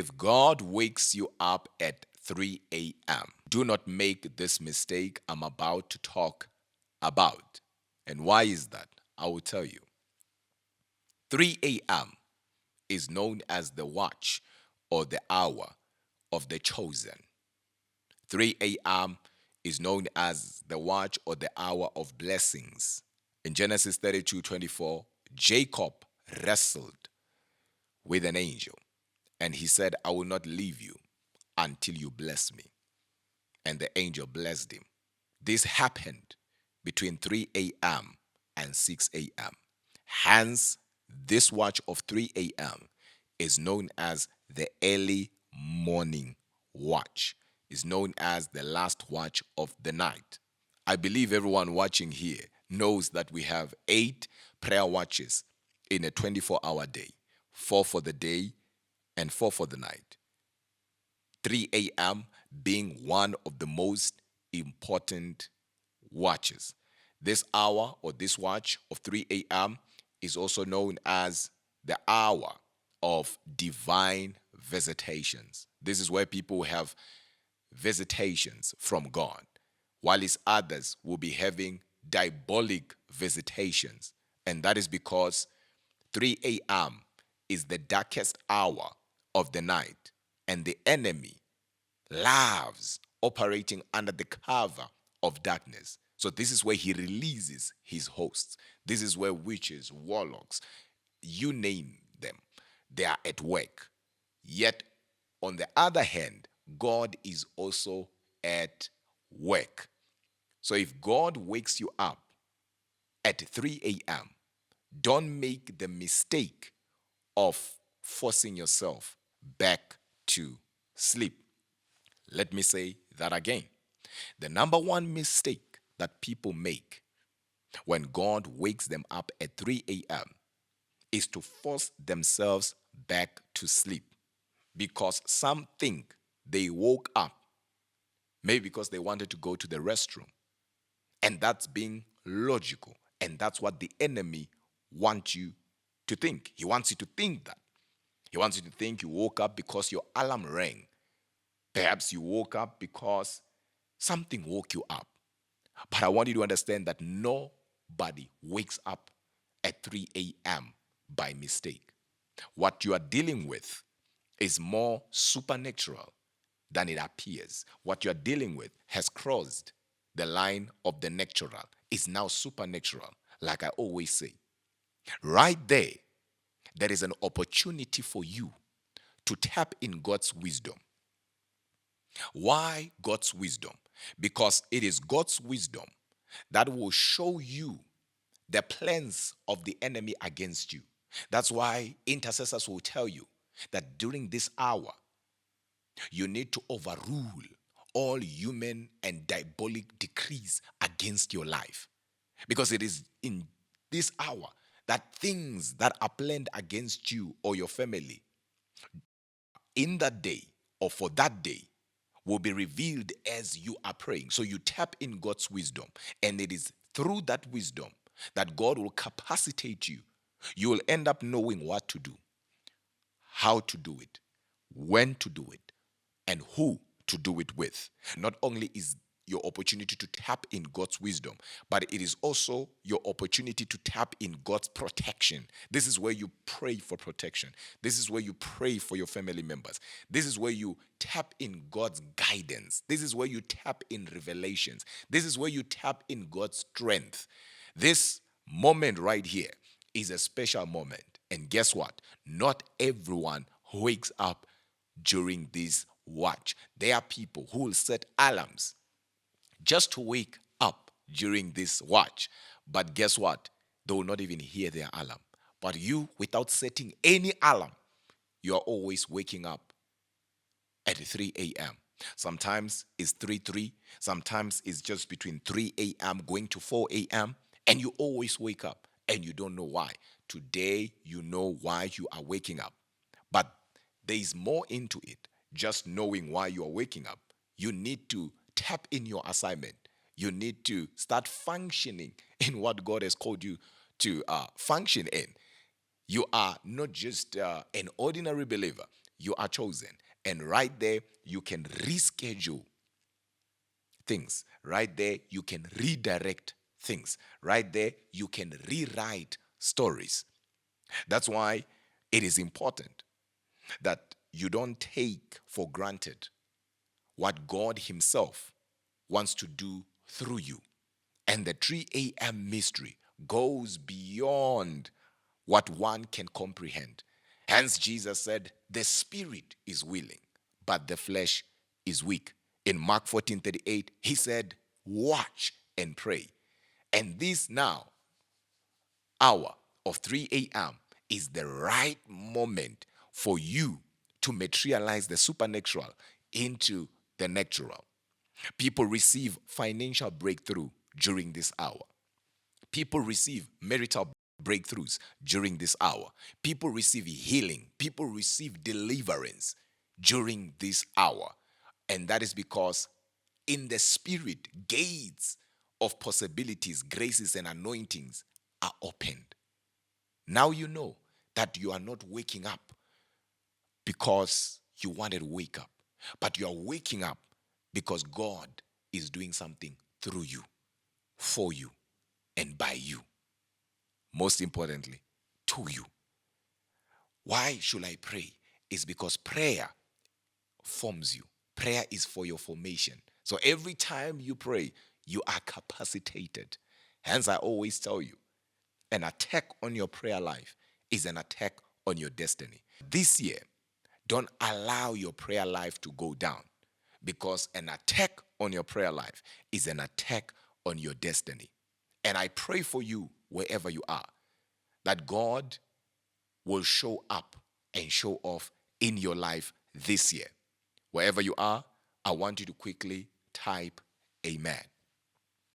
If God wakes you up at 3 a.m., do not make this mistake I'm about to talk about. And why is that? I will tell you. 3 a.m. is known as the watch or the hour of the chosen. 3 a.m. is known as the watch or the hour of blessings. In Genesis 32:24, Jacob wrestled with an angel, and he said, I will not leave you until you bless me. And the angel blessed him. This happened between 3 a.m. and 6 a.m. Hence, this watch of 3 a.m. is known as the early morning watch. Is known as the last watch of the night. I believe everyone watching here knows that we have 8 prayer watches in a 24-hour day. 4 for the day and 4 for the night. 3 a.m. being one of the most important watches. This hour or this watch of 3 a.m. is also known as the hour of divine visitations. This is where people have visitations from God, while others will be having diabolic visitations. And that is because 3 a.m. is the darkest hour of the night, and the enemy loves operating under the cover of darkness. So this is where he releases his hosts. This is where witches, warlocks, you name them, they are at work. Yet, on the other hand, God is also at work. So if God wakes you up at 3 a.m., don't make the mistake of forcing yourself back to sleep. Let me say that again. The number one mistake that people make when God wakes them up at 3 a.m. is to force themselves back to sleep, because some think they woke up maybe because they wanted to go to the restroom. And that's being logical. And that's what the enemy wants you to think. He wants you to think that. He wants you to think you woke up because your alarm rang. Perhaps you woke up because something woke you up. But I want you to understand that nobody wakes up at 3 a.m. by mistake. What you are dealing with is more supernatural than it appears. What you are dealing with has crossed the line of the natural. It's now supernatural, like I always say. Right there, there is an opportunity for you to tap in God's wisdom. Why God's wisdom? Because it is God's wisdom that will show you the plans of the enemy against you. That's why intercessors will tell you that during this hour, you need to overrule all human and diabolic decrees against your life. Because it is in this hour that things that are planned against you or your family in that day or for that day will be revealed as you are praying. So you tap in God's wisdom, and it is through that wisdom that God will capacitate you. You will end up knowing what to do, how to do it, when to do it, and who to do it with. Not only is your opportunity to tap in God's wisdom, but it is also your opportunity to tap in God's protection. This is where you pray for protection. This is where you pray for your family members. This is where you tap in God's guidance. This is where you tap in revelations. This is where you tap in God's strength. This moment right here is a special moment. And guess what? Not everyone wakes up during this watch. There are people who will set alarms just to wake up during this watch. But guess what? They will not even hear their alarm. But you, without setting any alarm, you are always waking up at 3 a.m. Sometimes it's 3:03. Sometimes it's just between 3 a.m. going to 4 a.m. And you always wake up and you don't know why. Today, you know why you are waking up. But there is more into it. Just knowing why you are waking up. You need to tap in your assignment. You need to start functioning in what God has called you to function in. You are not just an ordinary believer. you are chosen. And right there, you can reschedule things. Right there, you can redirect things. Right there, you can rewrite stories. That's why it is important that you don't take for granted what God Himself wants to do through you. And the 3 a.m. mystery goes beyond what one can comprehend. Hence, Jesus said, the spirit is willing, but the flesh is weak. In Mark 14:38, He said, watch and pray. And this now hour of 3 a.m. is the right moment for you to materialize the supernatural into the natural. People receive financial breakthrough during this hour. People receive marital breakthroughs during this hour. People receive healing. People receive deliverance during this hour. And that is because in the spirit, gates of possibilities, graces, and anointings are opened. Now you know that you are not waking up because you wanted to wake up, but you are waking up because God is doing something through you, for you, and by you. Most importantly, to you. Why should I pray? It's because prayer forms you. Prayer is for your formation. So every time you pray, you are capacitated. Hence, I always tell you, an attack on your prayer life is an attack on your destiny. This year, don't allow your prayer life to go down, because an attack on your prayer life is an attack on your destiny. And I pray for you wherever you are, that God will show up and show off in your life this year. Wherever you are, I want you to quickly type amen.